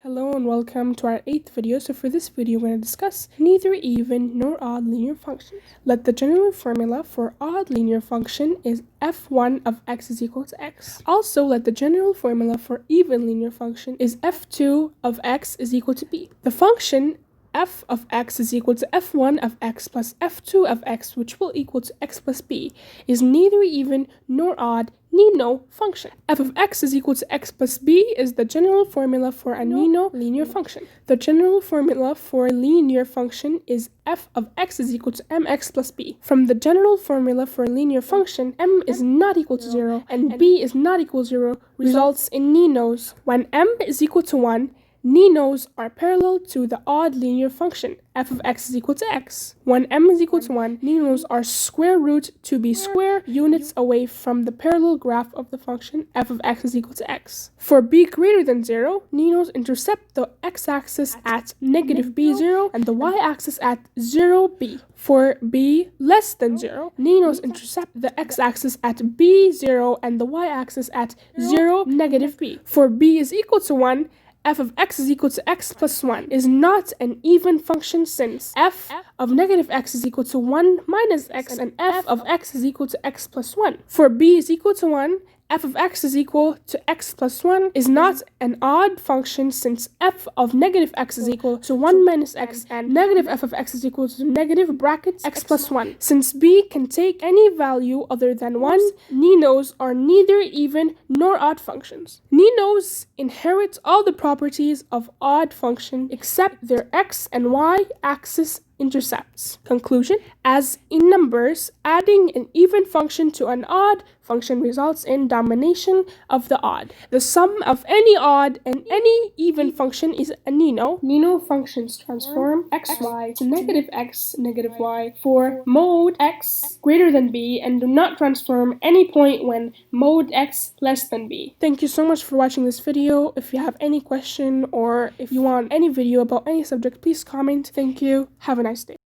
Hello and welcome to our 8th video. So for this video, we're going to discuss neither even nor odd linear functions. Let the general formula for odd linear function is f1 of x is equal to x. Also, let the general formula for even linear function is f2 of x is equal to b. The function f of x is equal to f1 of x plus f2 of x, which will equal to x plus b, is neither even nor odd Nino function. F of x is equal to x plus b is the general formula for a Nino linear function. The general formula for a linear function is f of x is equal to mx plus b. From the general formula for a linear function, m is not equal to 0 and b is not equal to 0 results in Ninos. When m is equal to 1, Ninos are parallel to the odd linear function, f of x is equal to x. When m is equal to 1, Ninos are square root to be square units away from the parallel graph of the function f of x is equal to x. For b greater than 0, Ninos intercept the x-axis at negative b0 and the y-axis at 0b. For b less than 0, Ninos intercept the x-axis at b0 and the y-axis at 0, negative b. For b is equal to 1, f of x is equal to x plus 1 is not an even function since f of negative x is equal to 1 minus x and f of x is equal to x plus 1. For b is equal to 1, f of x is equal to x plus 1 is not an odd function since f of negative x is equal to 1 minus x and negative f of x is equal to negative brackets x plus 1. Since b can take any value other than 1, Ninos are neither even nor odd functions. Ninos inherit all the properties of odd function except their x and y axis intercepts. Conclusion: as in numbers, adding an even function to an odd function results in domination of the odd. The sum of any odd and any even function is a Nino. Nino functions transform xy to negative x, negative y for mode x greater than b and do not transform any point when mode x less than b. Thank you so much for watching this video. If you have any question or if you want any video about any subject, please comment. Thank you. Have a nice day.